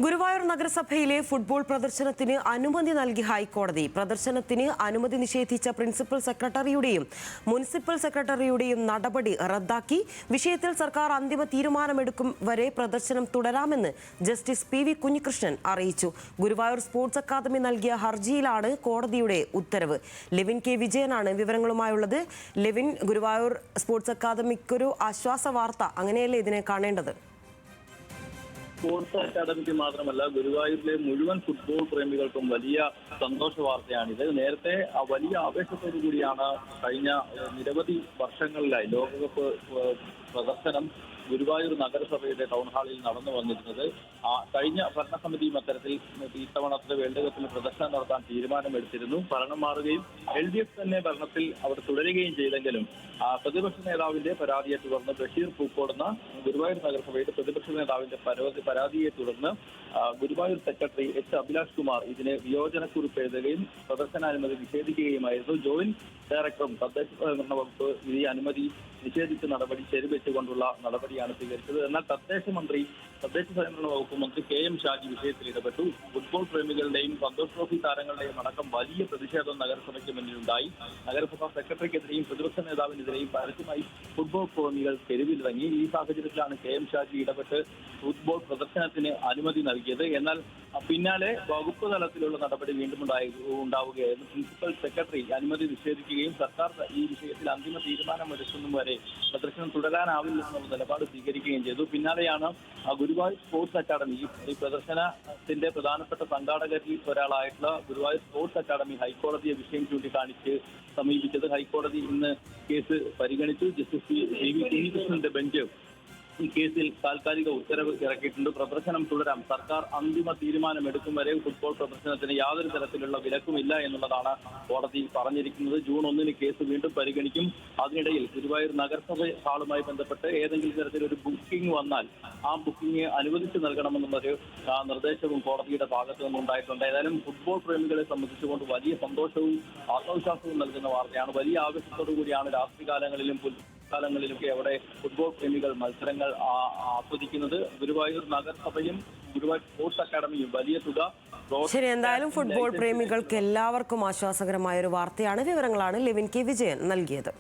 ഗുരുവായൂർ നഗരസഭയിലെ ഫുട്ബോൾ പ്രദർശനത്തിന് അനുമതി നൽകി ഹൈക്കോടതി. പ്രദർശനത്തിന് അനുമതി നിഷേധിച്ച പ്രിൻസിപ്പൽ സെക്രട്ടറിയുടെയും മുനിസിപ്പൽ സെക്രട്ടറിയുടെയും നടപടി റദ്ദാക്കി. വിഷയത്തിൽ സർക്കാർ അന്തിമ തീരുമാനമെടുക്കും വരെ പ്രദർശനം തുടരാമെന്ന് ജസ്റ്റിസ് പി വി കുഞ്ഞികൃഷ്ണൻ അറിയിച്ചു. ഗുരുവായൂർ സ്പോർട്സ് അക്കാദമി നൽകിയ ഹർജിയിലാണ് കോടതിയുടെ ഉത്തരവ്. ലെവിൻ കെ വിജയനാണ് വിവരങ്ങളുമായുള്ളത്. ലെവിൻ, ഗുരുവായൂർ സ്പോർട്സ് അക്കാദമിക്കൊരു ആശ്വാസ വാർത്ത, അങ്ങനെയല്ലേ ഇതിനെ കാണേണ്ടത്? സ്പോർട്സ് അക്കാദമിക്ക് മാത്രമല്ല, ഗുരുവായൂരിലെ മുഴുവൻ ഫുട്ബോൾ പ്രേമികൾക്കും വലിയ സന്തോഷ വാർത്തയാണിത്. നേരത്തെ വലിയ ആവേശത്തോടു കൂടിയാണ് കഴിഞ്ഞ നിരവധി വർഷങ്ങളിലായി ലോകകപ്പ് പ്രദർശനം ഗുരുവായൂർ നഗരസഭയുടെ ടൗൺ ഹാളിൽ നടന്നു വന്നിരുന്നത്. കഴിഞ്ഞ ഭരണസമിതി മത്സരത്തിൽ ഇത്തവണത്തെ വേൾഡ് കപ്പിൽ പ്രദർശനം നടത്താൻ തീരുമാനമെടുത്തിരുന്നു. ഭരണം മാറുകയും LDF തന്നെ ഭരണത്തിൽ അവർ തുടരുകയും ചെയ്തെങ്കിലും പ്രതിപക്ഷ നേതാവിന്റെ പരാതിയെ തുടർന്ന് ബഷീർ പൂക്കോടുന്ന ഗുരുവായൂർ നഗരസഭയുടെ പ്രതിപക്ഷ നേതാവിന്റെ പരാതിയെ തുടർന്ന് ഗുരുവായൂർ സെക്രട്ടറി അഭിലാഷ് കുമാർ ഇതിന് വിയോജനക്കുറിപ്പ് എഴുതുകയും പ്രദർശനാനുമതി നിഷേധിക്കുകയുമായിരുന്നു. ജോയിന്റ് ഡയറക്ടറും തദ്ദേശ സ്വയംഭരണ വകുപ്പ് ഈ അനുമതി നിഷേധിച്ച നടപടി ശരിവെച്ചുകൊണ്ടുള്ള നടപടിയാണ് സ്വീകരിച്ചത്. എന്നാൽ തദ്ദേശ സ്വയംഭരണ വകുപ്പ് മന്ത്രി KM ഷാജി വിഷയത്തിൽ ഇടപെട്ടു. ഫുട്ബോൾ പ്രേമികളുടെയും സന്തോഷ് ട്രോഫി താരങ്ങളുടെയും അടക്കം വലിയ പ്രതിഷേധം നഗരസഭയ്ക്ക് മുന്നിലുണ്ടായി. നഗരസഭാ സെക്രട്ടറിക്കെതിരെയും പ്രതിപക്ഷ നേതാവിനെതിരെയും പരസ്യമായി ഫുട്ബോൾ പ്രേമികൾ തെരുവിലിറങ്ങി. ഈ സാഹചര്യത്തിലാണ് KM ഷാജി ഇടപെട്ട് ഫുട്ബോൾ പ്രദർശനത്തിന് അനുമതി നൽകിയത്. എന്നാൽ പിന്നാലെ വകുപ്പ് തലത്തിലുള്ള നടപടി വീണ്ടും ഉണ്ടാവുകയായിരുന്നു. പ്രിൻസിപ്പൽ സെക്രട്ടറി അനുമതി നിഷേധിക്കുകയും സർക്കാർ ഈ വിഷയത്തിൽ അന്തിമ തീരുമാനമെടുക്കുന്നതും വരെ പ്രദർശനം തുടരാനാവില്ലെന്നുള്ള നിലപാട് സ്വീകരിക്കുകയും ചെയ്തു. പിന്നാലെയാണ് ഗുരുവായൂർ സ്പോർട്സ് അക്കാദമി ഈ പ്രദർശനത്തിന്റെ പ്രധാനപ്പെട്ട സംഘാടകരിൽ ഒരാളായിട്ടുള്ള ഗുരുവായൂർ സ്പോർട്സ് അക്കാദമി ഹൈക്കോടതിയെ വിഷയം ചൂണ്ടിക്കാണിച്ച് സമീപിച്ചത്. ഹൈക്കോടതി ഇന്ന് കേസ് പരിഗണിച്ചു. ജസ്റ്റിസ് പി വി കുഞ്ഞികൃഷ്ണന്റെ ബെഞ്ച് ഈ കേസിൽ താൽക്കാലിക ഉത്തരവ് ഇറക്കിയിട്ടുണ്ട്. പ്രദർശനം തുടരാം. സർക്കാർ അന്തിമ തീരുമാനമെടുക്കും വരെ ഫുട്ബോൾ പ്രദർശനത്തിന് യാതൊരു തരത്തിലുള്ള വിലക്കുമില്ല എന്നുള്ളതാണ് കോടതി പറഞ്ഞിരിക്കുന്നത്. ജൂൺ 1 കേസ് വീണ്ടും പരിഗണിക്കും. അതിനിടയിൽ ഗുരുവായൂർ നഗരസഭ ഹാളുമായി ബന്ധപ്പെട്ട് ഏതെങ്കിലും തരത്തിലൊരു ബുക്കിംഗ് വന്നാൽ ആ ബുക്കിംഗ് അനുവദിച്ചു നൽകണമെന്നുള്ളൊരു നിർദ്ദേശവും കോടതിയുടെ ഭാഗത്തു നിന്നുണ്ടായിട്ടുണ്ട്. ഏതായാലും ഫുട്ബോൾ പ്രേമികളെ സംബന്ധിച്ചുകൊണ്ട് വലിയ സന്തോഷവും ആത്മവിശ്വാസവും നൽകുന്ന വാർത്തയാണ്. വലിയ ആവേശത്തോടു കൂടിയാണ് രാത്രികാലങ്ങളിലും കാലങ്ങളിലൊക്കെ അവിടെ ഫുട്ബോൾ പ്രേമികൾ മത്സരങ്ങൾ ആസ്വദിക്കുന്നത്. ഗുരുവായൂർ നഗരസഭയും ഗുരുവായൂർ സ്പോർട്സ് അക്കാദമിയും വലിയ തുക. ശരി, എന്തായാലും ഫുട്ബോൾ പ്രേമികൾക്ക് എല്ലാവർക്കും ആശ്വാസകരമായ ഒരു വാർത്തയാണ്. വിവരങ്ങളാണ് ലെവിൻ കെ വിജയൻ നൽകിയത്.